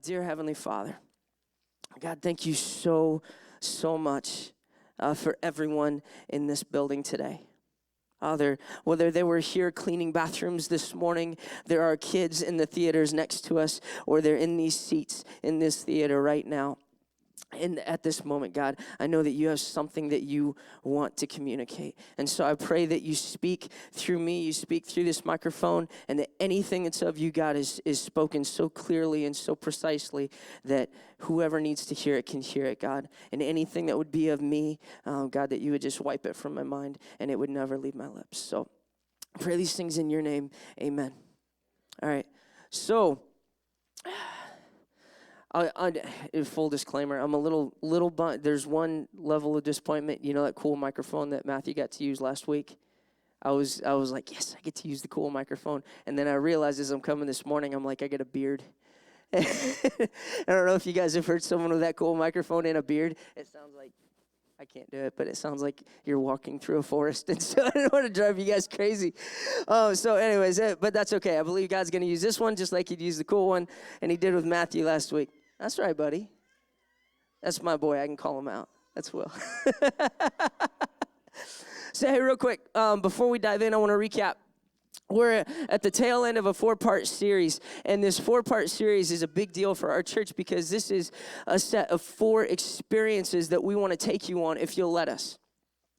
Dear Heavenly Father, God, thank you so much for everyone in this building today. Whether they were here cleaning bathrooms this morning, there are kids in the theaters next to us, or they're in these seats in this theater right now. And at this moment, God, I know that you have something that you want to communicate. And so I pray that you speak through me, you speak through this microphone, and that anything that's of you, God, is spoken so clearly and so precisely that whoever needs to hear it can hear it, God. And anything that would be of me, God, that you would just wipe it from my mind and it would never leave my lips. So I pray these things in your name. Amen. All right. So full disclaimer, I'm a little there's one level of disappointment. You know that cool microphone that Matthew got to use last week? I was like, yes, I get to use the cool microphone. And then I realized as I'm coming this morning, I'm like, I got a beard. I don't know if you guys have heard someone with that cool microphone and a beard. It sounds like, I can't do it, but it sounds like you're walking through a forest. And so I don't want to drive you guys crazy. So anyways, but that's okay. I believe God's going to use this one just like he'd use the cool one. And he did with Matthew last week. That's right, buddy. That's my boy. I can call him out. That's Will. So, hey, real quick, before we dive in, I want to recap. We're at the tail end of a 4-part series, and this 4-part series is a big deal for our church because this is a set of 4 experiences that we want to take you on if you'll let us.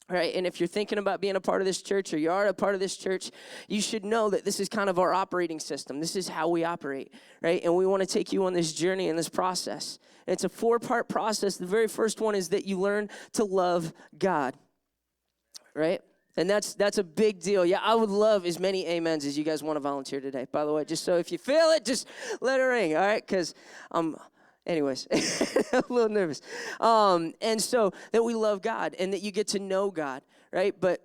Right, and if you're thinking about being a part of this church or you are a part of this church, you should know that this is kind of our operating system. This is how we operate, right? And we want to take you on this journey and this process. And it's a 4-part process. The very first one is that you learn to love God, right? And that's a big deal. Yeah, I would love as many amens as you guys want to volunteer today, by the way. Just so if you feel it, just let it ring, all right? Because anyways, I'm a little nervous. And so that we love God and that you get to know God, right? But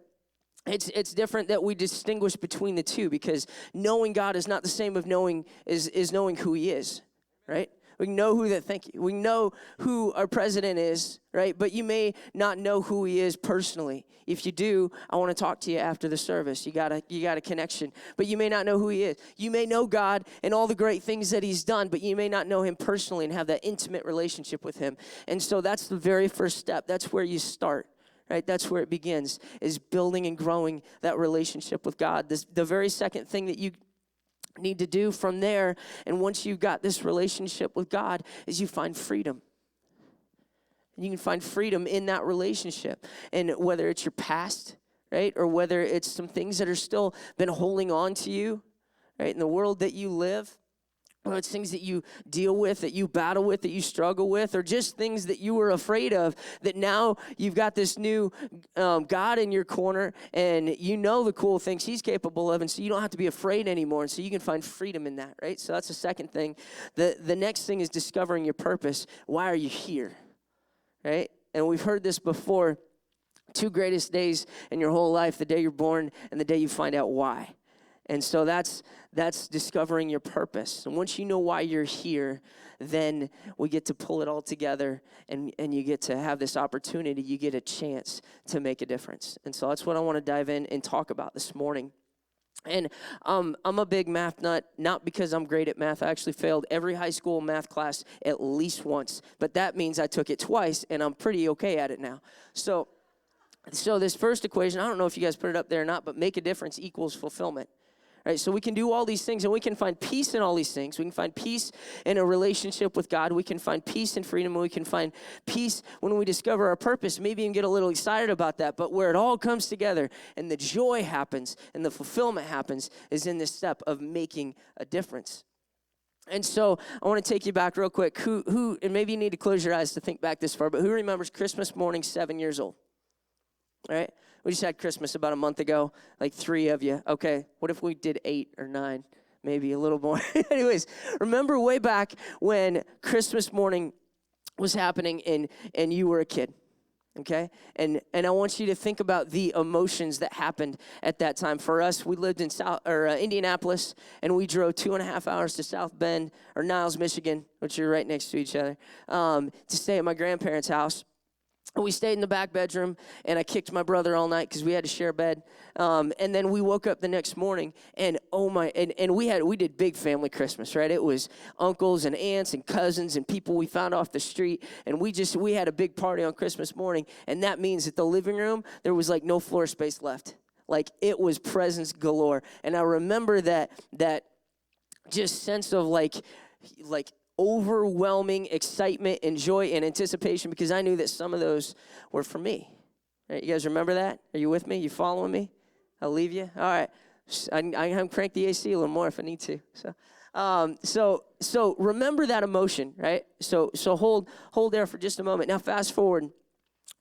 it's different that we distinguish between the two because knowing God is not the same of knowing is knowing who he is, right? We know we know who our president is, right? But you may not know who he is personally. If you do, I want to talk to you after the service. You got a connection, but you may not know who he is. You may know God and all the great things that he's done, but you may not know him personally and have that intimate relationship with him. And so that's the very first step. That's where you start. Right, that's where it begins, is building and growing that relationship with God. The very second thing that you need to do from there, and once you've got this relationship with God, is you find freedom. And you can find freedom in that relationship. And whether it's your past, right, or whether it's some things that are still been holding on to you, right, in the world that you live, or it's things that you deal with, that you battle with, that you struggle with, or just things that you were afraid of, that now you've got this new God in your corner, and you know the cool things he's capable of, and so you don't have to be afraid anymore, and so you can find freedom in that, right? So that's the second thing. The next thing is discovering your purpose. Why are you here, right? And we've heard this before. 2 greatest days in your whole life, the day you're born and the day you find out why. And so that's discovering your purpose. And once you know why you're here, then we get to pull it all together and you get to have this opportunity. You get a chance to make a difference. And so that's what I want to dive in and talk about this morning. And I'm a big math nut, not because I'm great at math. I actually failed every high school math class at least once. But that means I took it twice, and I'm pretty okay at it now. So this first equation, I don't know if you guys put it up there or not, but make a difference equals fulfillment. Right, so we can do all these things, and we can find peace in all these things. We can find peace in a relationship with God. We can find peace and freedom, and we can find peace when we discover our purpose. Maybe even get a little excited about that. But where it all comes together and the joy happens and the fulfillment happens is in this step of making a difference. And so I want to take you back real quick. Who, and maybe you need to close your eyes to think back this far, but who remembers Christmas morning, 7 years old? All right? We just had Christmas about a month ago, like 3 of you. Okay, what if we did 8 or 9, maybe a little more? Anyways, remember way back when Christmas morning was happening and you were a kid, okay? And I want you to think about the emotions that happened at that time. For us, we lived in Indianapolis, and we drove 2.5 hours to South Bend, or Niles, Michigan, which are right next to each other, to stay at my grandparents' house. We stayed in the back bedroom, and I kicked my brother all night because we had to share a bed. And then we woke up the next morning, and and we did big family Christmas, right? It was uncles and aunts and cousins and people we found off the street, and we had a big party on Christmas morning, and that means that the living room, there was like no floor space left. Like, it was presents galore. And I remember that just sense of like overwhelming excitement and joy and anticipation, because I knew that some of those were for me. Right, you guys remember that? Are you with me? You following me? I'll leave you. All right. I can crank the AC a little more if I need to. So remember that emotion, right? So hold there for just a moment. Now fast forward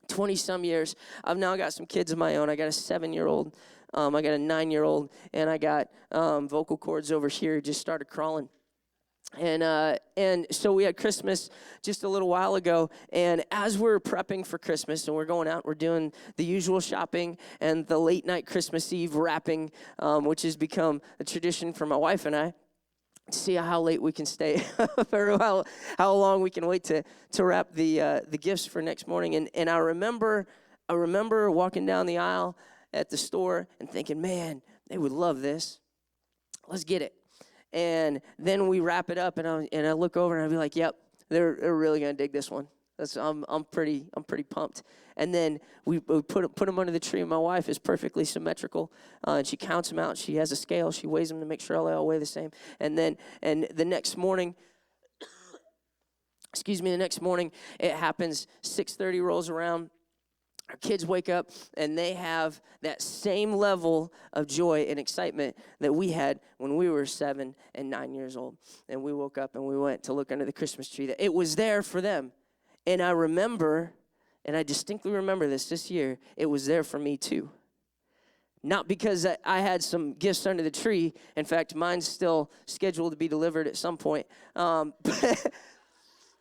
20 some years. I've now got some kids of my own. I got a 7-year-old. I got a 9-year-old, and I got vocal cords over here just started crawling. And so we had Christmas just a little while ago, and as we're prepping for Christmas and we're going out, we're doing the usual shopping and the late night Christmas Eve wrapping, which has become a tradition for my wife and I, to see how late we can stay, or how long we can wait to wrap the gifts for next morning. And I remember walking down the aisle at the store and thinking, man, they would love this. Let's get it. And then we wrap it up, and I look over and I'll be like, "Yep, they're really gonna dig this one." I'm pretty pumped. And then we put them under the tree. And my wife is perfectly symmetrical, and she counts them out. She has a scale. She weighs them to make sure they all weigh the same. And the next morning, the next morning it happens. 6:30 rolls around. Our kids wake up, and they have that same level of joy and excitement that we had when we were 7 and 9 years old. And we woke up, and we went to look under the Christmas tree. It was there for them. And I remember, and I distinctly remember this year, it was there for me too. Not because I had some gifts under the tree. In fact, mine's still scheduled to be delivered at some point. But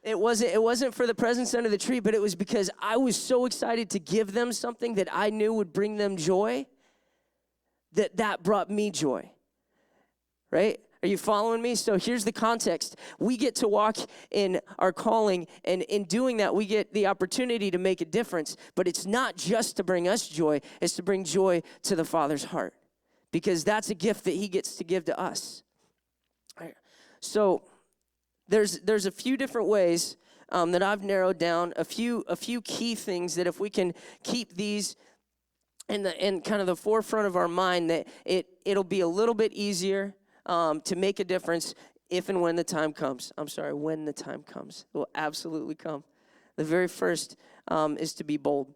It wasn't for the presents under the tree, but it was because I was so excited to give them something that I knew would bring them joy, that brought me joy, right? Are you following me? So here's the context. We get to walk in our calling, and in doing that, we get the opportunity to make a difference, but it's not just to bring us joy, it's to bring joy to the Father's heart, because that's a gift that he gets to give to us. All right. So there's a few different ways that I've narrowed down, a few key things that if we can keep these in kind of the forefront of our mind, that it'll be a little bit easier to make a difference if and when the time comes. When the time comes. It will absolutely come. The very first is to be bold.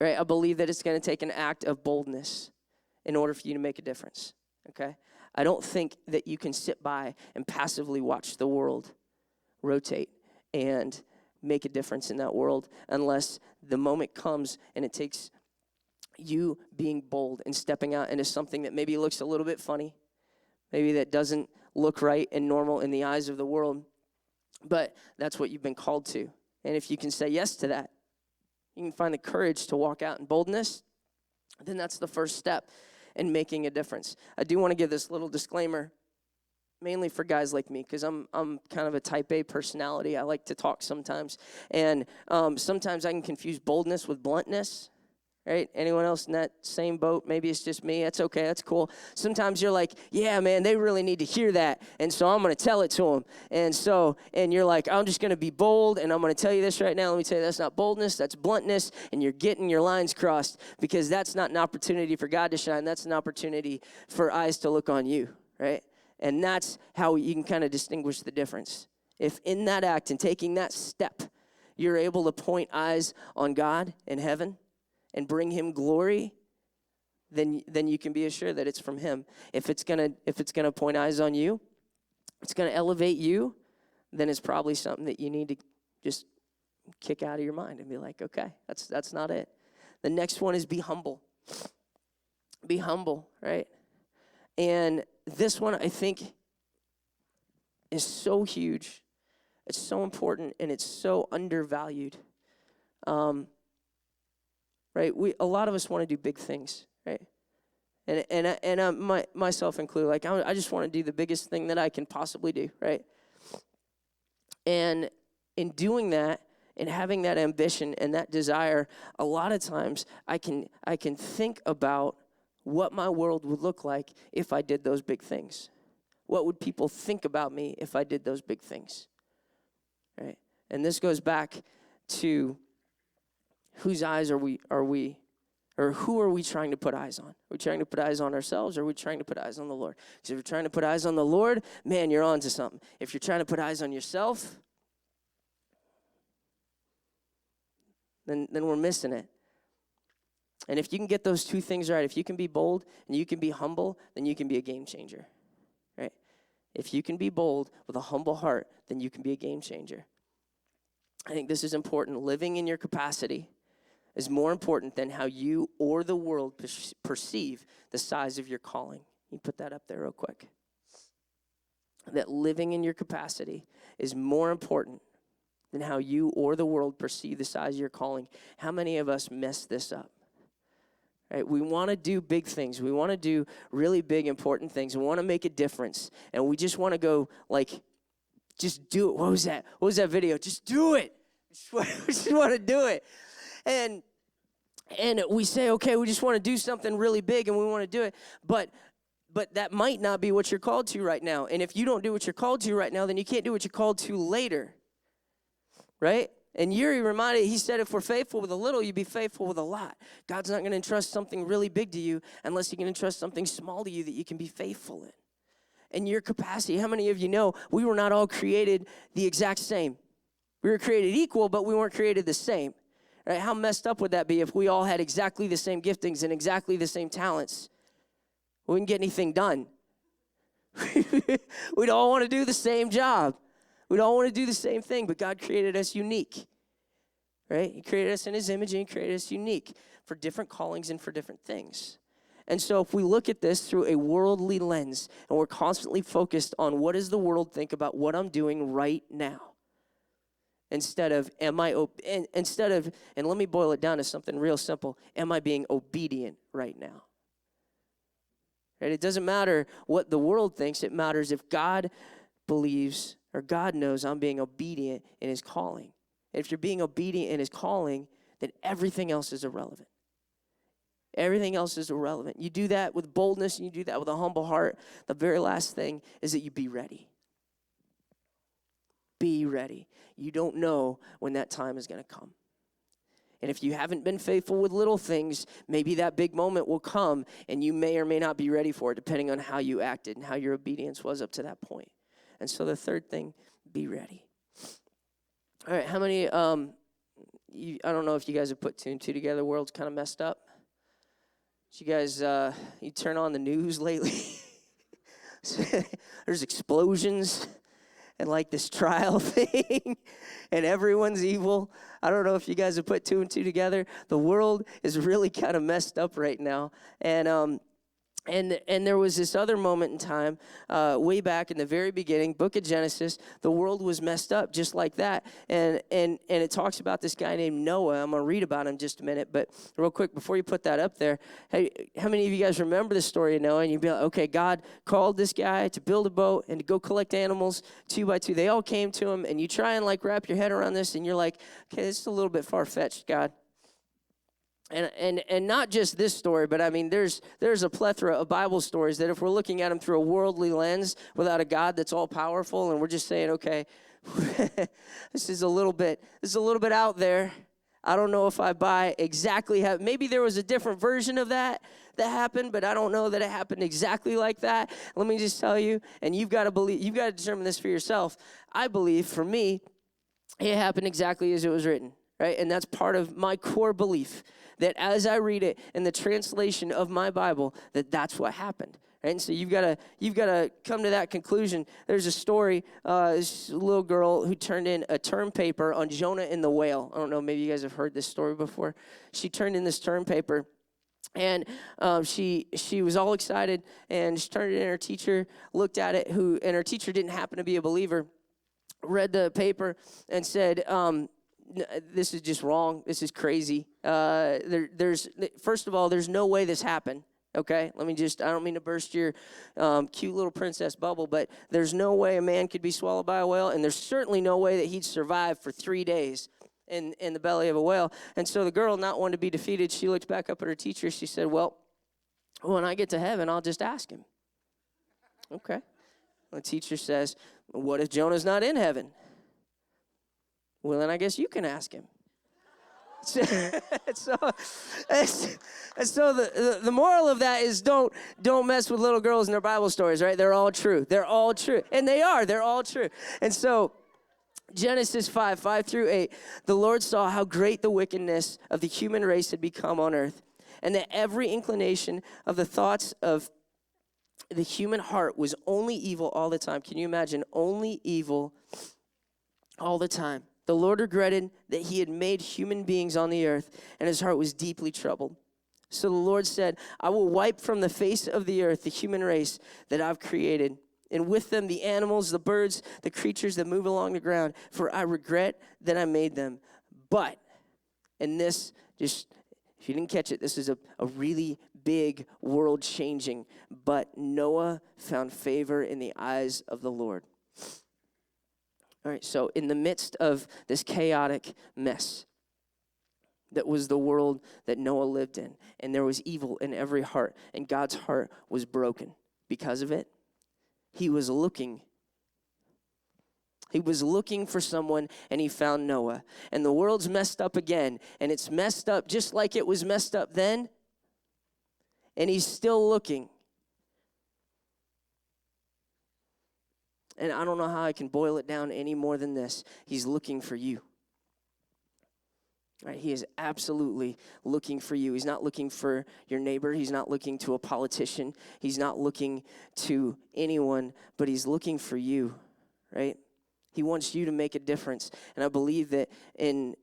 Right? I believe that it's going to take an act of boldness in order for you to make a difference. Okay? I don't think that you can sit by and passively watch the world rotate and make a difference in that world unless the moment comes and it takes you being bold and stepping out into something that maybe looks a little bit funny, maybe that doesn't look right and normal in the eyes of the world, but that's what you've been called to. And if you can say yes to that, you can find the courage to walk out in boldness, then that's the first step in making a difference. I do want to give this little disclaimer, mainly for guys like me, because I'm kind of a type A personality. I like to talk sometimes, and sometimes I can confuse boldness with bluntness. Right? Anyone else in that same boat? Maybe it's just me. That's okay. That's cool. Sometimes you're like, yeah, man, they really need to hear that, and so I'm going to tell it to them. And you're like, I'm just going to be bold, and I'm going to tell you this right now. Let me tell you, that's not boldness. That's bluntness, and you're getting your lines crossed, because that's not an opportunity for God to shine. That's an opportunity for eyes to look on you, right? And that's how you can kind of distinguish the difference. If in that act and taking that step, you're able to point eyes on God in heaven and bring him glory, then you can be assured that it's from him. If it's gonna point eyes on you, it's gonna elevate you, then it's probably something that you need to just kick out of your mind and be like, okay, that's not it. The next one is be humble. Be humble, right? And this one, I think, is so huge. It's so important, and it's so undervalued. Right? A lot of us want to do big things, right? And myself included. Like, I just want to do the biggest thing that I can possibly do, right? And in doing that, and having that ambition and that desire, a lot of times I can think about what my world would look like if I did those big things. What would people think about me if I did those big things? Right? And this goes back to whose eyes are we, or who are we trying to put eyes on? Are we trying to put eyes on ourselves, or are we trying to put eyes on the Lord? Because if you're trying to put eyes on the Lord, man, you're on to something. If you're trying to put eyes on yourself, then we're missing it. And if you can get those two things right, if you can be bold and you can be humble, then you can be a game changer, right? If you can be bold with a humble heart, then you can be a game changer. I think this is important. Living in your capacity is more important than how you or the world perceive the size of your calling. You put that up there real quick. That living in your capacity is more important than how you or the world perceive the size of your calling. How many of us mess this up? Right? We want to do big things. We want to do really big, important things. We want to make a difference. And we just want to go like, just do it. What was that? What was that video? Just do it. We just want to do it. And we say, okay, we just want to do something really big and we want to do it. But that might not be what you're called to right now. And if you don't do what you're called to right now, then you can't do what you're called to later. Right? And Yuri reminded, he said, if we're faithful with a little, you be faithful with a lot. God's not going to entrust something really big to you unless he can entrust something small to you that you can be faithful in. And your capacity, how many of you know we were not all created the exact same? We were created equal, but we weren't created the same. Right? How messed up would that be if we all had exactly the same giftings and exactly the same talents? We wouldn't get anything done. We'd all want to do the same job. We'd all want to do the same thing, but God created us unique, right? He created us in his image, and he created us unique for different callings and for different things. And so if we look at this through a worldly lens, and we're constantly focused on what does the world think about what I'm doing right now, instead of, and let me boil it down to something real simple, am I being obedient right now? Right? It doesn't matter what the world thinks. It matters if God believes or God knows I'm being obedient in his calling. And if you're being obedient in his calling, then everything else is irrelevant. Everything else is irrelevant. You do that with boldness and you do that with a humble heart. The very last thing is that you be ready. Be ready. You don't know when that time is going to come. And if you haven't been faithful with little things, maybe that big moment will come and you may or may not be ready for it, depending on how you acted and how your obedience was up to that point. And so the third thing, be ready. All right, how many, I don't know if you guys have put two and two together. The world's kind of messed up. Did you guys, you turn on the news lately? There's explosions and like this trial thing, and everyone's evil. I don't know if you guys have put two and two together. The world is really kind of messed up right now. And there was this other moment in time, way back in the very beginning, book of Genesis, the world was messed up just like that. And it talks about this guy named Noah. I'm going to read about him in just a minute. But real quick, before you put that up there, hey, how many of you guys remember the story of Noah? And you'd be like, okay, God called this guy to build a boat and to go collect animals 2 by 2. They all came to him, and you try and like wrap your head around this, and you're like, okay, this is a little bit far-fetched, God. And not just this story, but I mean, there's a plethora of Bible stories that if we're looking at them through a worldly lens without a God that's all powerful, and we're just saying, okay, this is a little bit out there. I don't know if I buy exactly how. Maybe there was a different version of that happened, but I don't know that it happened exactly like that. Let me just tell you, and you've got to determine this for yourself. I believe, for me, it happened exactly as it was written, right? And that's part of my core belief, that as I read it in the translation of my Bible, that's what happened. Right? And so you've got to come to that conclusion. There's a story, this little girl who turned in a term paper on Jonah and the whale. I don't know, maybe you guys have heard this story before. She turned in this term paper, and she was all excited, and she turned it in. Her teacher looked at it, and her teacher didn't happen to be a believer, read the paper and said, this is just wrong. This is crazy. First of all, there's no way this happened. Okay, I don't mean to burst your cute little princess bubble, but there's no way a man could be swallowed by a whale, and there's certainly no way that he'd survive for 3 days in the belly of a whale. And so the girl, not wanting to be defeated, she looked back up at her teacher. She said, well, When I get to heaven, I'll just ask him. Okay. The teacher says, what if Jonah's not in heaven? Well, then I guess you can ask him. So the moral of that is don't mess with little girls and their Bible stories, right? They're all true. They're all true. And they're all true. And so Genesis 5:5-8, the Lord saw how great the wickedness of the human race had become on earth, and that every inclination of the thoughts of the human heart was only evil all the time. Can you imagine? Only evil all the time. The Lord regretted that he had made human beings on the earth, and his heart was deeply troubled. So the Lord said, I will wipe from the face of the earth the human race that I've created, and with them the animals, the birds, the creatures that move along the ground, for I regret that I made them. But, and this, just, if you didn't catch it, this is a really big, world-changing, but Noah found favor in the eyes of the Lord. All right, so in the midst of this chaotic mess that was the world that Noah lived in, and there was evil in every heart, and God's heart was broken because of it, he was looking for someone, and he found Noah. And the world's messed up again, and it's messed up just like it was messed up then, and he's still looking. And I don't know how I can boil it down any more than this. He's looking for you. Right? He is absolutely looking for you. He's not looking for your neighbor. He's not looking to a politician. He's not looking to anyone, but he's looking for you, right? He wants you to make a difference. And I believe that in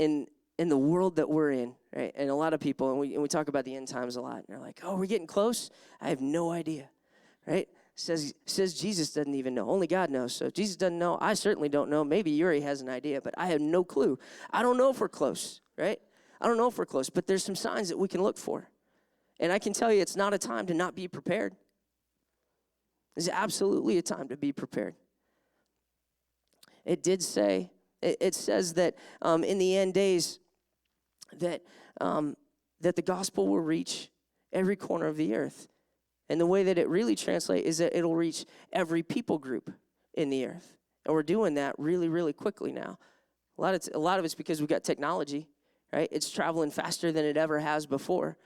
the world that we're in, right? And a lot of people, and we talk about the end times a lot, and they're like, oh, we're getting close? I have no idea, right? Says Jesus doesn't even know. Only God knows. So if Jesus doesn't know, I certainly don't know. Maybe Yuri has an idea, but I have no clue. I don't know if we're close, right? I don't know if we're close, but there's some signs that we can look for. And I can tell you it's not a time to not be prepared. It's absolutely a time to be prepared. It did say, it says that in the end days that the gospel will reach every corner of the earth. And the way that it really translates is that it'll reach every people group in the earth. And we're doing that really, really quickly now. A lot of it's because we've got technology, right? It's traveling faster than it ever has before.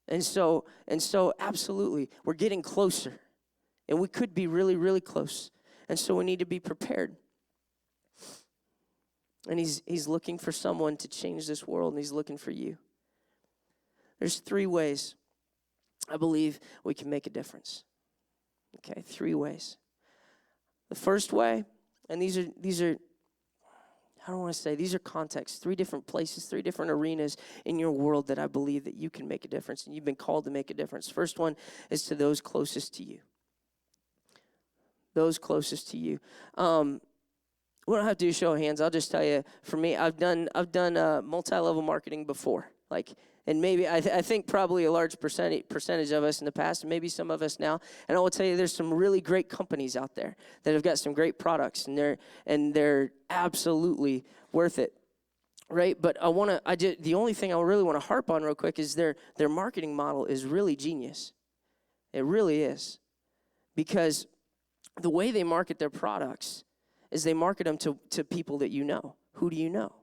And so absolutely, we're getting closer. And we could be really, really close. And so we need to be prepared. And he's looking for someone to change this world, and he's looking for you. There's 3 ways I believe we can make a difference. Okay, 3 ways. The first way, and these are how do I want to say, these are contexts, 3 different places, 3 different arenas in your world that I believe that you can make a difference, and you've been called to make a difference. First one is to those closest to you. Those closest to you. We don't have to do a show of hands. I'll just tell you, for me, I've done multi-level marketing before, and maybe I think probably a large percentage of us in the past, and maybe some of us now. And I will tell you, there's some really great companies out there that have got some great products, and they're absolutely worth it, right? But the only thing I really want to harp on real quick is their marketing model is really genius. It really is, because the way they market their products is they market them to people that you know. Who do you know?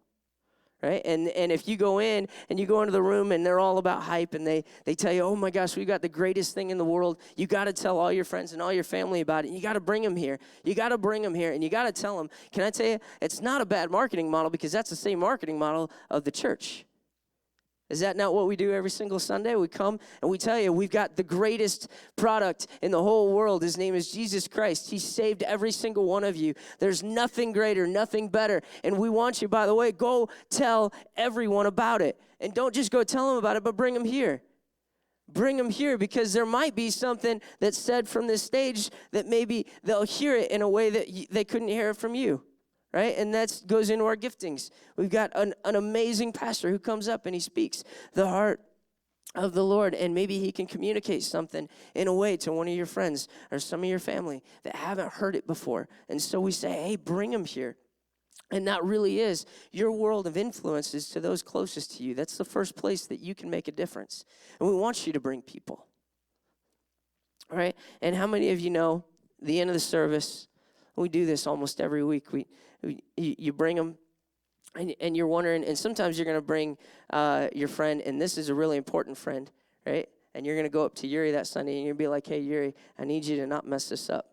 Right? And if you go in and you go into the room and they're all about hype and they tell you, oh my gosh, we've got the greatest thing in the world, you got to tell all your friends and all your family about it. You got to bring them here. You got to bring them here, and you got to tell them. Can I tell you, it's not a bad marketing model, because that's the same marketing model of the church. Is that not what we do every single Sunday? We come and we tell you we've got the greatest product in the whole world. His name is Jesus Christ. He saved every single one of you. There's nothing greater, nothing better. And we want you, by the way, go tell everyone about it. And don't just go tell them about it, but bring them here. Bring them here, because there might be something that's said from this stage that maybe they'll hear it in a way that they couldn't hear it from you. Right? And that goes into our giftings. We've got an amazing pastor who comes up and he speaks the heart of the Lord, and maybe he can communicate something in a way to one of your friends or some of your family that haven't heard it before. And so we say, hey, bring them here. And that really is your world of influences to those closest to you. That's the first place that you can make a difference. And we want you to bring people. All right? And how many of you know the end of the service, we do this almost every week. You bring them, and you're wondering, and sometimes you're going to bring your friend, and this is a really important friend, right? And you're going to go up to Yuri that Sunday, and you'll be like, hey, Yuri, I need you to not mess this up.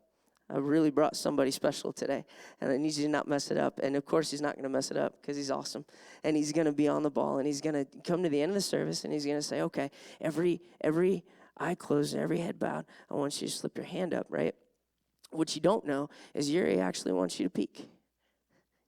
I really brought somebody special today, and I need you to not mess it up. And, of course, he's not going to mess it up because he's awesome. And he's going to be on the ball, and he's going to come to the end of the service, and he's going to say, okay, every eye closed and every head bowed, I want you to slip your hand up, right? What you don't know is Yuri actually wants you to peek.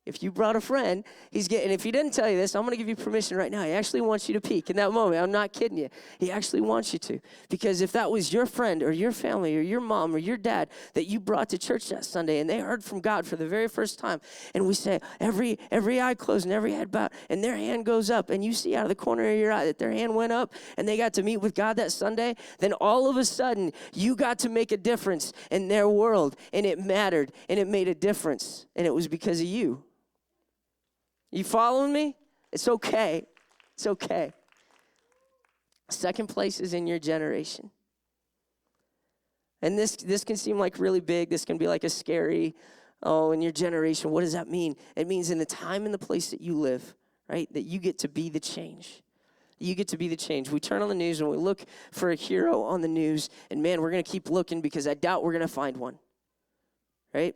If you brought a friend, and if he didn't tell you this, I'm going to give you permission right now. He actually wants you to peek in that moment. I'm not kidding you. He actually wants you to. Because if that was your friend or your family or your mom or your dad that you brought to church that Sunday and they heard from God for the very first time, and we say, every eye closed and every head bowed, and their hand goes up, and you see out of the corner of your eye that their hand went up and they got to meet with God that Sunday, then all of a sudden you got to make a difference in their world, and it mattered, and it made a difference, and it was because of you. You following me? It's okay. It's okay. Second place is in your generation. And this can seem like really big. This can be like a scary, in your generation. What does that mean? It means in the time and the place that you live, right, that you get to be the change. You get to be the change. We turn on the news and we look for a hero on the news, and man, we're going to keep looking because I doubt we're going to find one, right?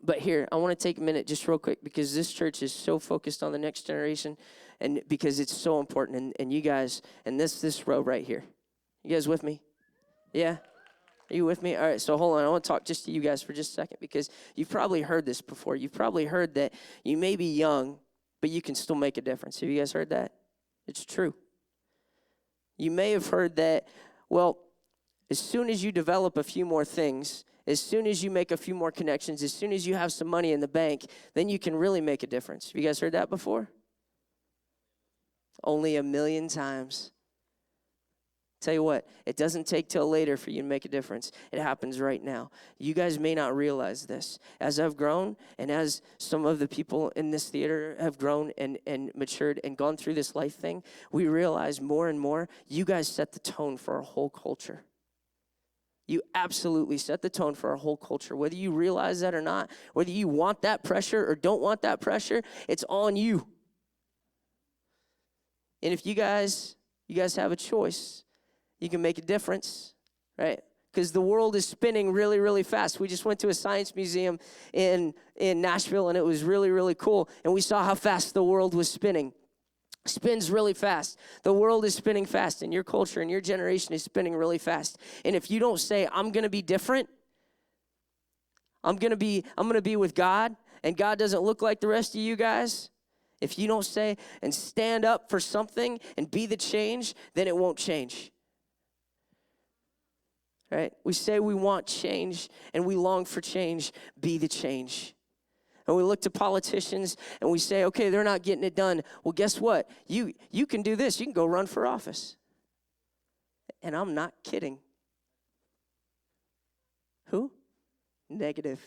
But here, I want to take a minute just real quick because this church is so focused on the next generation and because it's so important. And you guys, and this row right here. You guys with me? Yeah? Are you with me? All right, so hold on. I want to talk just to you guys for just a second because you've probably heard this before. You've probably heard that you may be young, but you can still make a difference. Have you guys heard that? It's true. You may have heard that, well, as soon as you develop a few more things, as soon as you make a few more connections, as soon as you have some money in the bank, then you can really make a difference. Have you guys heard that before? Only 1,000,000 times. Tell you what, it doesn't take till later for you to make a difference. It happens right now. You guys may not realize this. As I've grown, and as some of the people in this theater have grown and matured and gone through this life thing, we realize more and more, you guys set the tone for our whole culture. You absolutely set the tone for our whole culture. Whether you realize that or not, whether you want that pressure or don't want that pressure, it's on you. And if you guys have a choice, you can make a difference, right? Because the world is spinning really, really fast. We just went to a science museum in Nashville, and it was really, really cool. And we saw how fast the world was spinning. Spins really fast. The world is spinning fast, and your culture and your generation is spinning really fast. And if you don't say, I'm going to be different, I'm going to be with God, and God doesn't look like the rest of you guys, if you don't say and stand up for something and be the change, then it won't change. Right? We say we want change, and we long for change. Be the change. And we look to politicians and we say, okay, they're not getting it done. Well, guess what? You can do this. You can go run for office. And I'm not kidding. Who? Negative.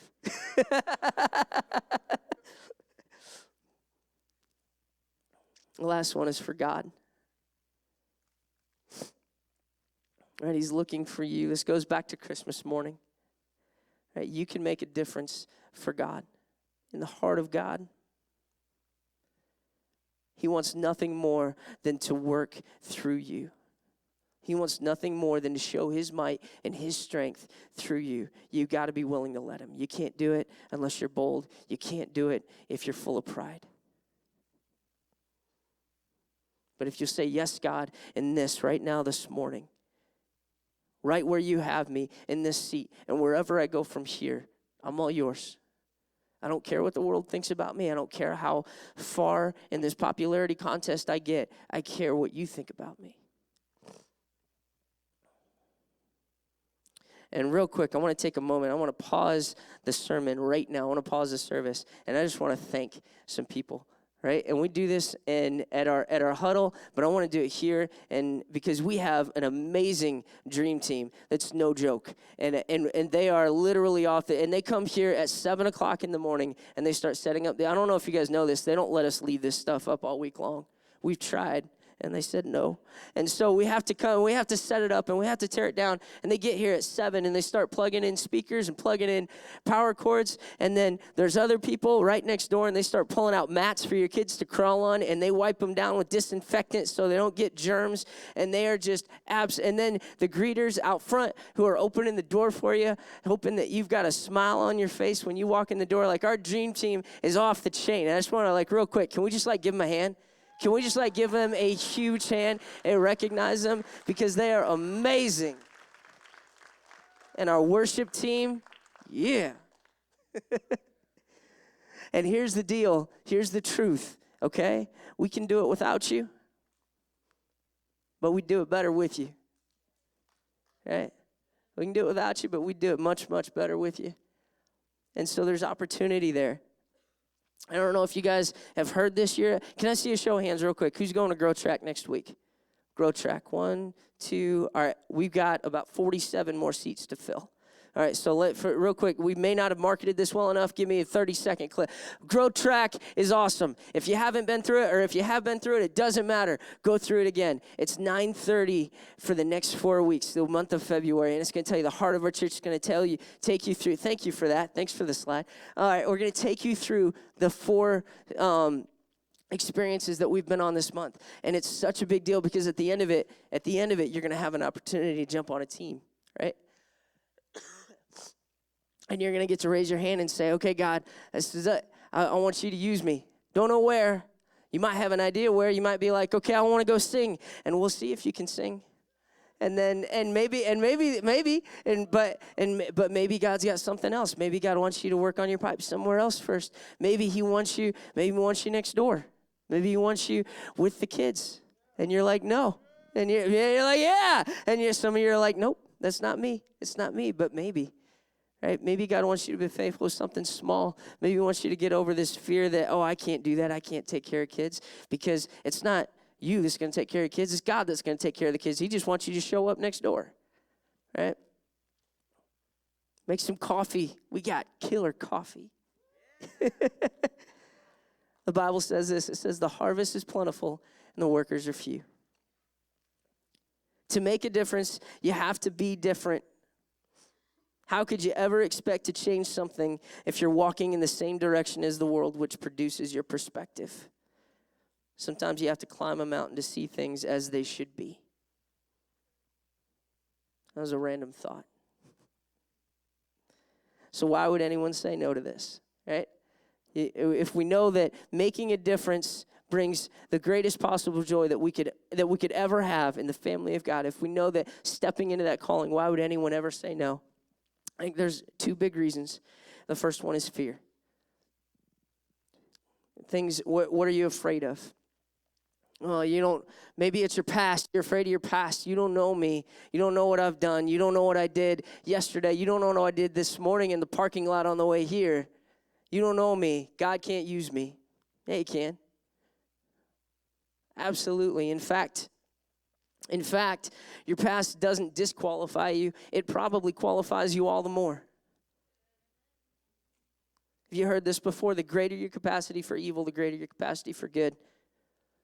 The last one is for God. Right? He's looking for you. This goes back to Christmas morning. Right? You can make a difference for God. In the heart of God. He wants nothing more than to work through you. He wants nothing more than to show his might and his strength through you. You got to be willing to let him. You can't do it unless you're bold. You can't do it if you're full of pride. But if you say, yes, God, in this right now this morning, right where you have me in this seat, and wherever I go from here, I'm all yours. I don't care what the world thinks about me. I don't care how far in this popularity contest I get. I care what you think about me. And real quick, I want to take a moment. I want to pause the sermon right now. I want to pause the service. And I just want to thank some people, right? And we do this at our huddle, but I want to do it here, and because we have an amazing dream team that's no joke, and they are literally and they come here at 7 o'clock in the morning, and they start setting up. I don't know if you guys know this, they don't let us leave this stuff up all week long. We've tried. And they said no. And so we have to come, we have to set it up, and we have to tear it down. And they get here at 7, and they start plugging in speakers and plugging in power cords. And then there's other people right next door, and they start pulling out mats for your kids to crawl on, and they wipe them down with disinfectant so they don't get germs. And they are just And then the greeters out front who are opening the door for you, hoping that you've got a smile on your face when you walk in the door. Like, our dream team is off the chain. And I just want to, real quick, can we just, give them a hand? Can we just give them a huge hand and recognize them, because they are amazing. And our worship team, yeah. And here's the deal. Here's the truth, okay? We can do it without you, but we do it better with you, right? We can do it without you, but we do it much, much better with you. And so there's opportunity there. I don't know if you guys have heard this year. Can I see a show of hands real quick? Who's going to Grow Track next week? Grow Track, 1, 2. All right, we've got about 47 more seats to fill. All right, so real quick, we may not have marketed this well enough. Give me a 30-second clip. Grow Track is awesome. If you haven't been through it, or if you have been through it, it doesn't matter. Go through it again. It's 9:30 for the next 4 weeks, the month of February, and it's going to tell you the heart of our church. Is going to take you through. Thank you for that. Thanks for the slide. All right, we're going to take you through the 4 experiences that we've been on this month, and it's such a big deal because at the end of it, you're going to have an opportunity to jump on a team, right? And you're going to get to raise your hand and say, okay, God, this is it. I want you to use me. Don't know where. You might have an idea where. You might be like, okay, I want to go sing. And we'll see if you can sing. But maybe God's got something else. Maybe God wants you to work on your pipe somewhere else first. Maybe he wants you next door. Maybe he wants you with the kids. And you're like, no. And you're like, yeah. And some of you are like, nope, that's not me. It's not me, but maybe. Right? Maybe God wants you to be faithful with something small. Maybe he wants you to get over this fear that, I can't do that. I can't take care of kids. Because it's not you that's going to take care of kids. It's God that's going to take care of the kids. He just wants you to show up next door. Right? Make some coffee. We got killer coffee. The Bible says this. It says the harvest is plentiful and the workers are few. To make a difference, you have to be different. How could you ever expect to change something if you're walking in the same direction as the world, which produces your perspective? Sometimes you have to climb a mountain to see things as they should be. That was a random thought. So why would anyone say no to this, right? If we know that making a difference brings the greatest possible joy that we could ever have in the family of God, if we know that stepping into that calling, why would anyone ever say no? I think there's 2 big reasons. The first one is fear. What are you afraid of? Well, maybe it's your past. You're afraid of your past. You don't know me. You don't know what I've done. You don't know what I did yesterday. You don't know what I did this morning in the parking lot on the way here. You don't know me. God can't use me. Yeah, he can. Absolutely. In fact, your past doesn't disqualify you. It probably qualifies you all the more. Have you heard this before? The greater your capacity for evil, the greater your capacity for good.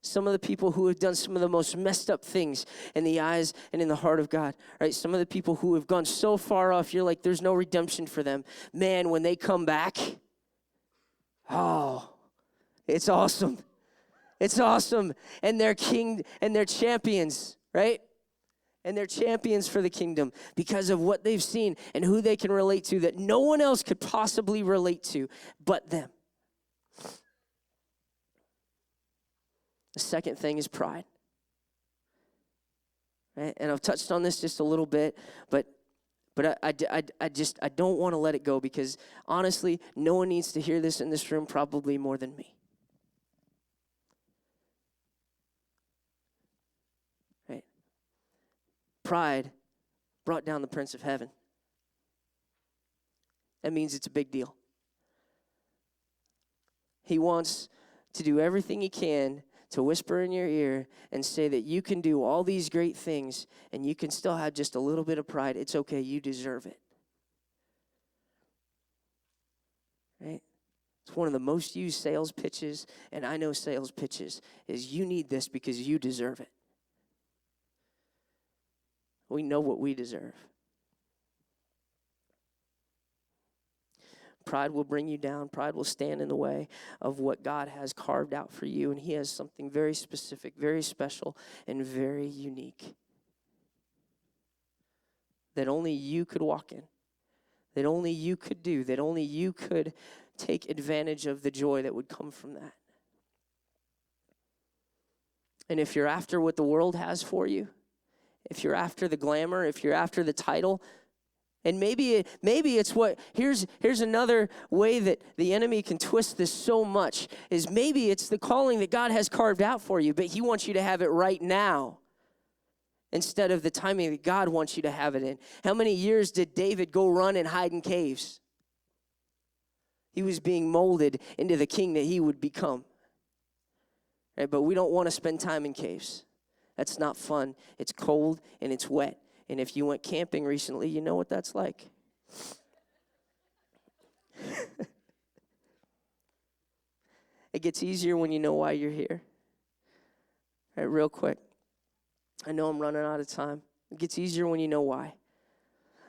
Some of the people who have done some of the most messed up things in the eyes and in the heart of God, right? Some of the people who have gone so far off, you're like, there's no redemption for them. Man, when they come back, it's awesome. It's awesome. And they're king and they're champions, right? And they're champions for the kingdom because of what they've seen and who they can relate to that no one else could possibly relate to but them. The second thing is pride. Right? And I've touched on this just a little bit, but I don't want to let it go because honestly, no one needs to hear this in this room probably more than me. Right? Pride brought down the Prince of Heaven. That means it's a big deal. He wants to do everything he can to whisper in your ear and say that you can do all these great things and you can still have just a little bit of pride. It's okay. You deserve it. Right? It's one of the most used sales pitches, and I know sales pitches, is you need this because you deserve it. We know what we deserve. Pride will bring you down. Pride will stand in the way of what God has carved out for you, and he has something very specific, very special, and very unique that only you could walk in, that only you could do, that only you could take advantage of the joy that would come from that. And if you're after what the world has for you, if you're after the glamour, if you're after the title, and maybe it's what, here's another way that the enemy can twist this so much, is maybe it's the calling that God has carved out for you, but he wants you to have it right now instead of the timing that God wants you to have it in. How many years did David go run and hide in caves? He was being molded into the king that he would become. Right? But we don't want to spend time in caves. That's not fun. It's cold and it's wet. And if you went camping recently, you know what that's like. It gets easier when you know why you're here. All right, real quick. I know I'm running out of time. It gets easier when you know why.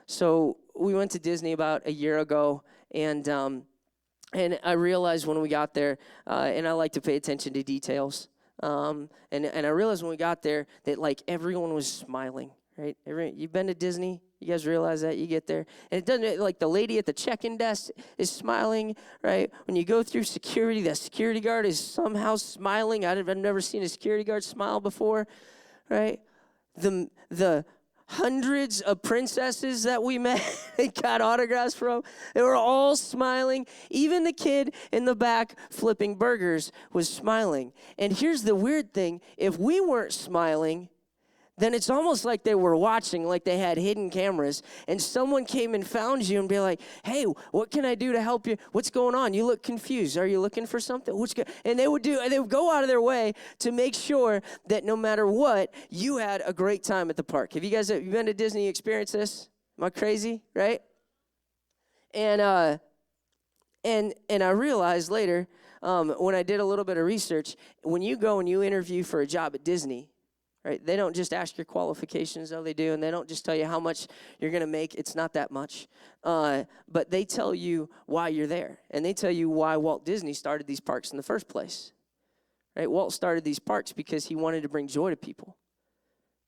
So we went to Disney about a year ago, and I realized when we got there, and I like to pay attention to details, and I realized when we got there that, like, everyone was smiling, right? You've been to Disney? You guys realize that? You get there, and it doesn't, like, the lady at the check-in desk is smiling, right? When you go through security, that security guard is somehow smiling. I've never seen a security guard smile before, right? The hundreds of princesses that we met and got autographs from, they were all smiling. Even the kid in the back flipping burgers was smiling. And here's the weird thing. If we weren't smiling, then it's almost like they were watching, like they had hidden cameras, and someone came and found you and be like, hey, what can I do to help you? What's going on? You look confused. Are you looking for something? And they would go out of their way to make sure that no matter what, you had a great time at the park. Have you been to Disney, experienced this? Am I crazy, right? And I realized later, when I did a little bit of research, when you go and you interview for a job at Disney, right? They don't just ask your qualifications, though they do, and they don't just tell you how much you're going to make. It's not that much. But they tell you why you're there, and they tell you why Walt Disney started these parks in the first place. Right? Walt started these parks because he wanted to bring joy to people.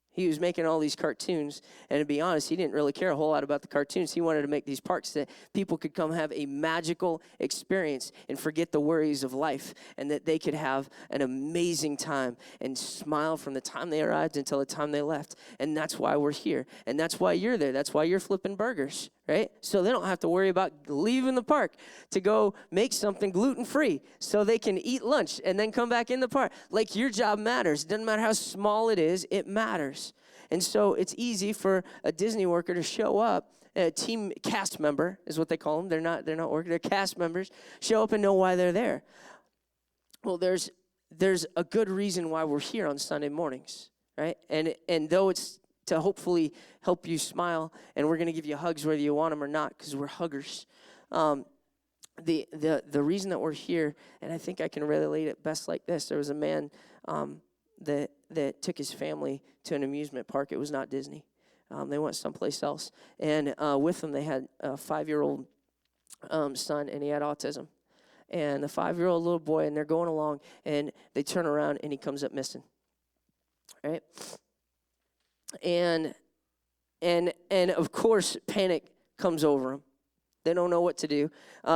He was making all these cartoons, and to be honest, he didn't really care a whole lot about the cartoons. He wanted to make these parks that people could come have a magical experience and forget the worries of life, and that they could have an amazing time and smile from the time they arrived until the time they left. And that's why we're here, and that's why you're there. That's why you're flipping burgers, right? So they don't have to worry about leaving the park to go make something gluten-free so they can eat lunch and then come back in the park. Like, your job matters. It doesn't matter how small it is, it matters. And so it's easy for a Disney worker to show up, a team cast member is what they call them. They're not workers, they're cast members, show up and know why they're there. Well, there's a good reason why we're here on Sunday mornings, right? And though it's to hopefully help you smile, and we're going to give you hugs whether you want them or not, because we're huggers. The reason that we're here, and I think I can relate it best like this. There was a man that took his family to an amusement park. It was not Disney. They went someplace else. And with them, they had a 5-year-old son, and he had autism. And the 5-year-old little boy, and they're going along, and they turn around, and he comes up missing. Right? And of course, panic comes over him. They don't know what to do.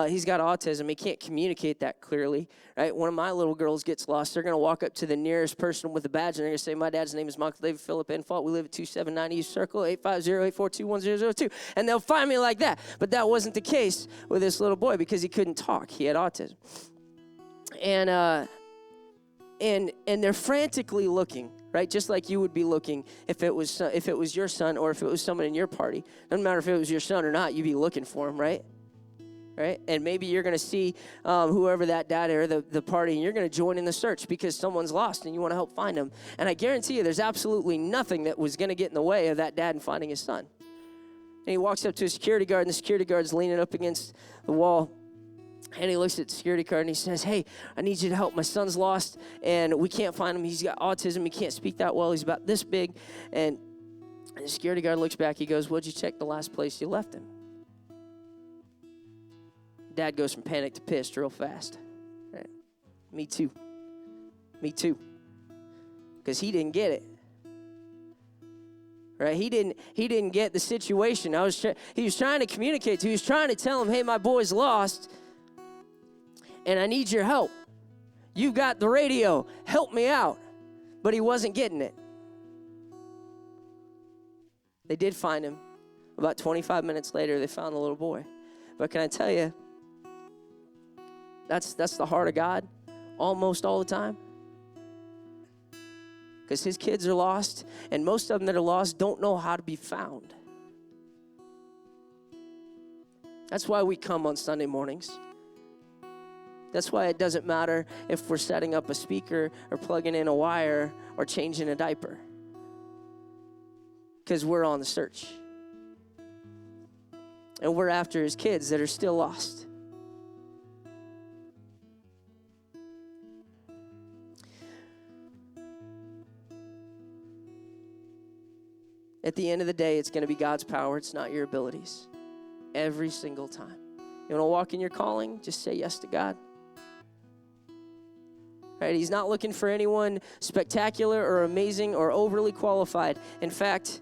He's got autism. He can't communicate that clearly, right? One of my little girls gets lost. They're going to walk up to the nearest person with a badge, and they're going to say, my dad's name is Michael David Philip Infalt. We live at 279 East Circle, 850-842-1002. And they'll find me like that. But that wasn't the case with this little boy because he couldn't talk. He had autism. And they're frantically looking, right? Just like you would be looking if it was your son or if it was someone in your party. Doesn't matter if it was your son or not, you'd be looking for him, right? right? And maybe you're going to see whoever that dad or the party, and you're going to join in the search because someone's lost and you want to help find them. And I guarantee you there's absolutely nothing that was going to get in the way of that dad in finding his son. And he walks up to a security guard, and the security guard's leaning up against the wall. And he looks at the security guard, and he says, hey, I need you to help. My son's lost, and we can't find him. He's got autism. He can't speak that well. He's about this big. And the security guard looks back. He goes, what'd you check the last place you left him? Dad goes from panic to pissed real fast. Right? Me too. Because he didn't get it. Right? He didn't get the situation. He was trying to communicate to. He was trying to tell him, hey, my boy's lost, and I need your help. You've got the radio. Help me out. But he wasn't getting it. They did find him. About 25 minutes later, they found the little boy. But can I tell you, that's the heart of God almost all the time. Because his kids are lost, and most of them that are lost don't know how to be found. That's why we come on Sunday mornings. That's why it doesn't matter if we're setting up a speaker or plugging in a wire or changing a diaper. Because we're on the search. And we're after his kids that are still lost. At the end of the day, it's going to be God's power. It's not your abilities. Every single time. You want to walk in your calling? Just say yes to God. Right? He's not looking for anyone spectacular or amazing or overly qualified. In fact,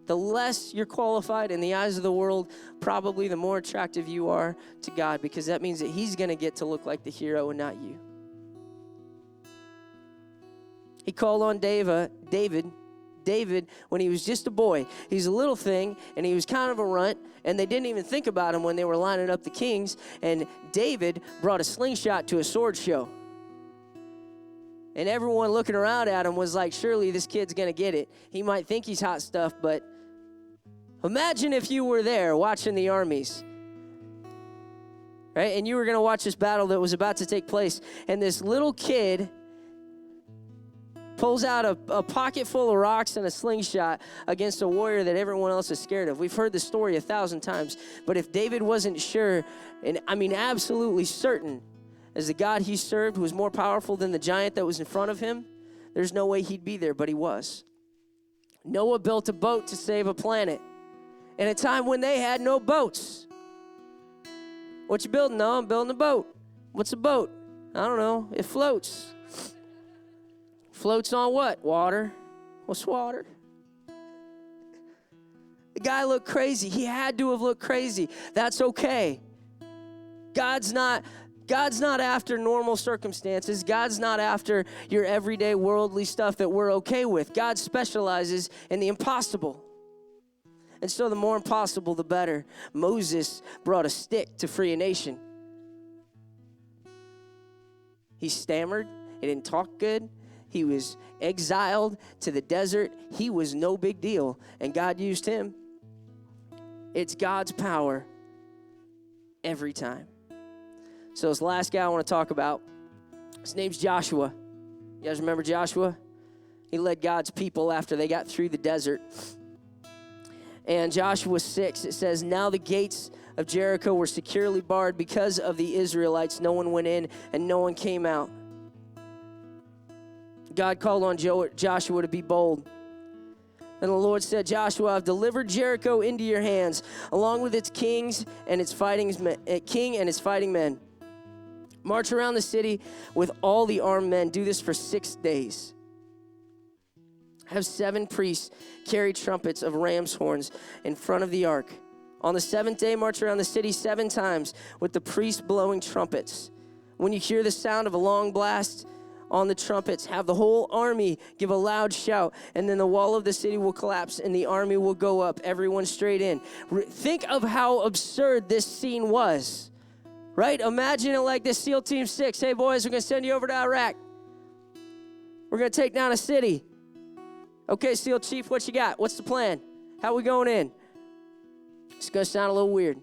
the less you're qualified in the eyes of the world, probably the more attractive you are to God, because that means that he's going to get to look like the hero and not you. He called on David, when he was just a boy. He's a little thing, and he was kind of a runt, and they didn't even think about him when they were lining up the kings, and David brought a slingshot to a sword show. And everyone looking around at him was like, surely this kid's going to get it. He might think he's hot stuff, but imagine if you were there watching the armies, right? And you were going to watch this battle that was about to take place, and this little kid pulls out a pocket full of rocks and a slingshot against a warrior that everyone else is scared of. We've heard the story 1,000 times, but if David wasn't sure, and I mean absolutely certain, as the God he served was more powerful than the giant that was in front of him, there's no way he'd be there, but he was. Noah built a boat to save a planet in a time when they had no boats. What you building? No, I'm building a boat. What's a boat? I don't know. It floats. Floats on what? Water. What's water? The guy looked crazy. He had to have looked crazy. That's okay. God's not after normal circumstances. God's not after your everyday worldly stuff that we're okay with. God specializes in the impossible. And so the more impossible, the better. Moses brought a stick to free a nation. He stammered. He didn't talk good. He was exiled to the desert. He was no big deal, and God used him. It's God's power every time. So this last guy I want to talk about, his name's Joshua. You guys remember Joshua? He led God's people after they got through the desert. And Joshua 6, it says, now the gates of Jericho were securely barred because of the Israelites. No one went in and no one came out. God called on Joshua to be bold. And the Lord said, Joshua, I've delivered Jericho into your hands, along with its kings and its fighting men. March around the city with all the armed men. Do this for 6 days. Have 7 priests carry trumpets of ram's horns in front of the ark. On the 7th day, march around the city 7 times with the priests blowing trumpets. When you hear the sound of a long blast on the trumpets, have the whole army give a loud shout, and then the wall of the city will collapse and the army will go up, everyone straight in. Think of how absurd this scene was, right? Imagine it like this. SEAL Team 6, hey boys, we're going to send you over to Iraq. We're going to take down a city. Okay, SEAL Chief, what you got? What's the plan? How we going in? It's going to sound a little weird.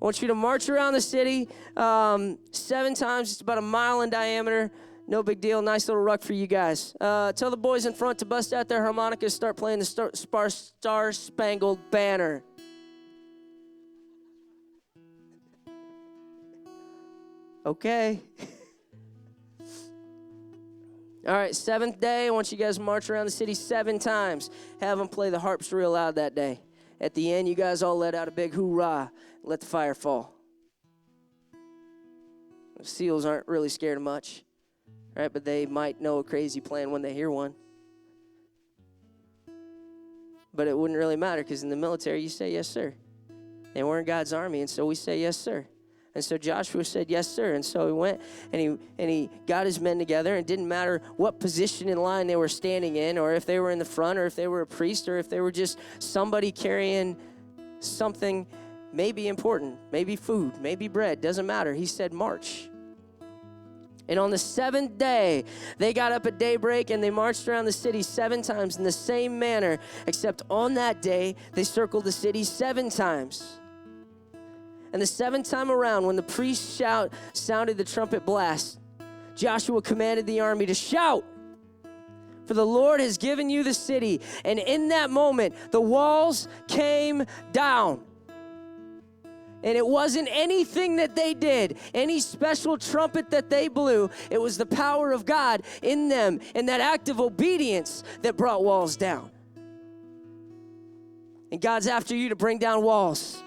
I want you to march around the city 7 times. It's about a mile in diameter. No big deal. Nice little ruck for you guys. Tell the boys in front to bust out their harmonicas, start playing the Star-Spangled Banner. Okay. All right, 7th day, I want you guys to march around the city 7 times. Have them play the harps real loud that day. At the end, you guys all let out a big hoorah. Let the fire fall. The SEALs aren't really scared of much, right? But they might know a crazy plan when they hear one. But it wouldn't really matter because in the military, you say yes, sir. And we're in God's army, and so we say yes, sir. And so Joshua said, yes, sir. And so he went and he got his men together. And it didn't matter what position in line they were standing in, or if they were in the front, or if they were a priest, or if they were just somebody carrying something maybe important, maybe food, maybe bread. Doesn't matter. He said, march. And on the 7th day, they got up at daybreak and they marched around the city 7 times in the same manner, except on that day, they circled the city 7 times. And the 7th time around, when the priest sounded the trumpet blast, Joshua commanded the army to shout, for the Lord has given you the city. And in that moment, the walls came down. And it wasn't anything that they did, any special trumpet that they blew. It was the power of God in them and that act of obedience that brought walls down. And God's after you to bring down walls.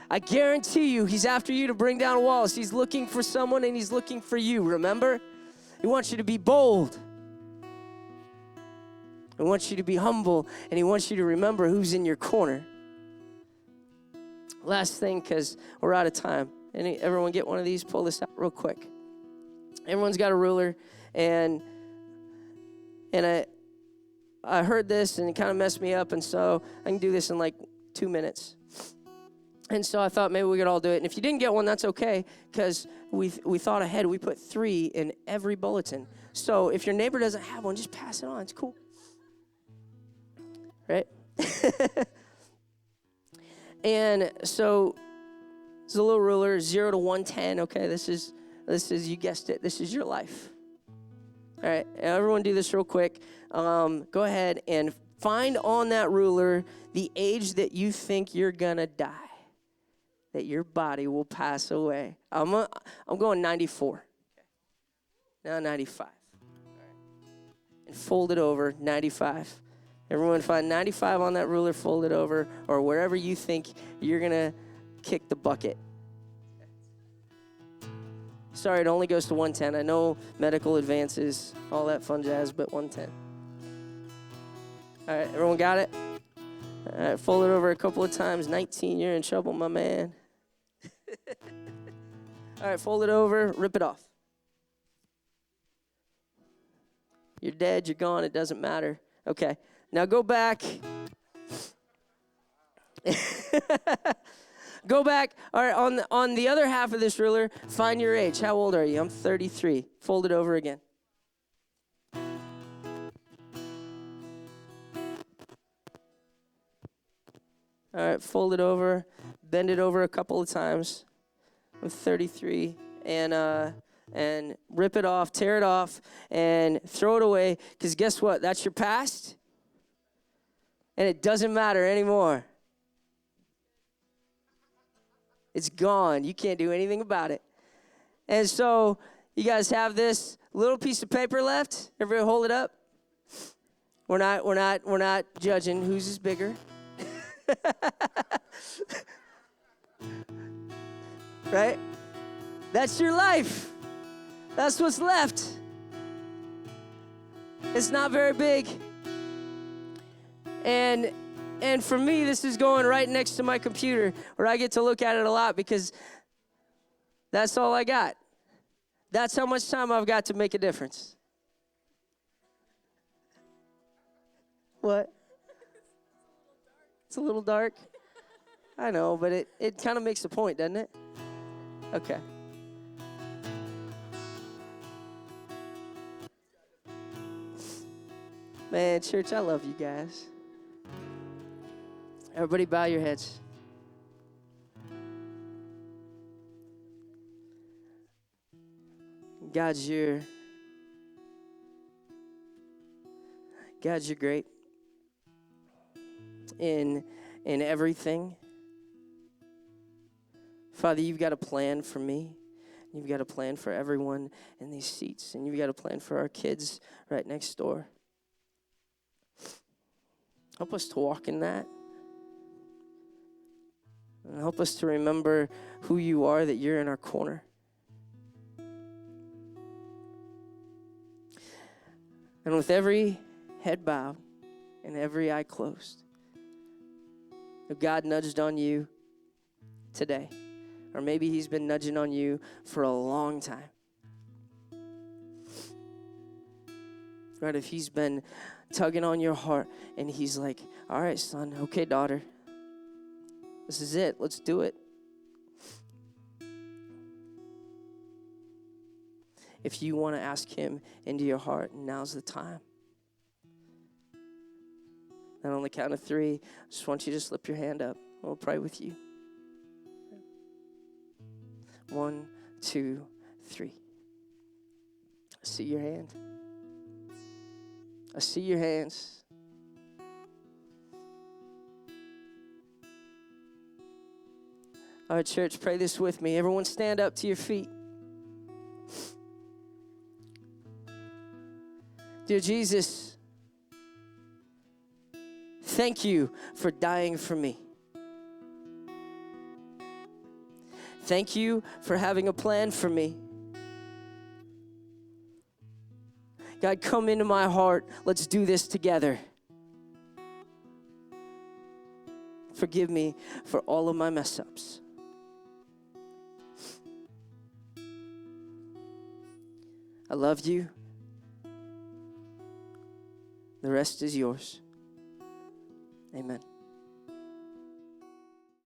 I guarantee you, he's after you to bring down walls. He's looking for someone and he's looking for you, remember? He wants you to be bold. He wants you to be humble, and he wants you to remember who's in your corner. Last thing, because we're out of time. Everyone get one of these? Pull this out real quick. Everyone's got a ruler, and I heard this, and it kind of messed me up, and so I can do this in like 2 minutes. And so I thought maybe we could all do it. And if you didn't get one, that's okay, because we thought ahead. We put 3 in every bulletin. So if your neighbor doesn't have one, just pass it on. It's cool. Right? And so it's a little ruler, 0 to 110. Okay, this is, you guessed it, this is your life. All right, everyone do this real quick. Go ahead and find on that ruler the age that you think you're going to die, that your body will pass away. I'm going 94. Now 95. All right. And fold it over, 95. Everyone find 95 on that ruler, fold it over, or wherever you think you're going to kick the bucket. Sorry, it only goes to 110. I know medical advances, all that fun jazz, but 110. All right, everyone got it? All right, fold it over a couple of times. 19, you're in trouble, my man. All right, fold it over, rip it off. You're dead, you're gone, it doesn't matter. Okay, now go back. Go back. All right, on the other half of this ruler, find your age. How old are you? I'm 33. Fold it over again. All right, fold it over. Bend it over a couple of times. I'm 33. And rip it off, tear it off, and throw it away. Because guess what? That's your past. And it doesn't matter anymore. It's gone. You can't do anything about it. And so you guys have this little piece of paper left. Everybody hold it up. We're not judging whose is bigger. Right? That's your life. That's what's left. It's not very big. And for me, this is going right next to my computer where I get to look at it a lot because that's all I got. That's how much time I've got to make a difference. What? It's a little dark. I know, but it kind of makes the point, doesn't it? Okay. Man, church, I love you guys. Everybody bow your heads. God, you're great in everything. Father, you've got a plan for me. You've got a plan for everyone in these seats. And you've got a plan for our kids right next door. Help us to walk in that. And help us to remember who you are, that you're in our corner. And with every head bowed and every eye closed, if God nudged on you today, or maybe he's been nudging on you for a long time. Right, if he's been tugging on your heart and he's like, all right, son, okay, daughter, this is it, let's do it. If you want to ask him into your heart, now's the time. And on the count of 3, I just want you to slip your hand up. We'll pray with you. 1, 2, 3. I see your hand. I see your hands. All right, church, pray this with me. Everyone stand up to your feet. Dear Jesus, thank you for dying for me. Thank you for having a plan for me. God, come into my heart. Let's do this together. Forgive me for all of my mess ups. I love you. The rest is yours. Amen.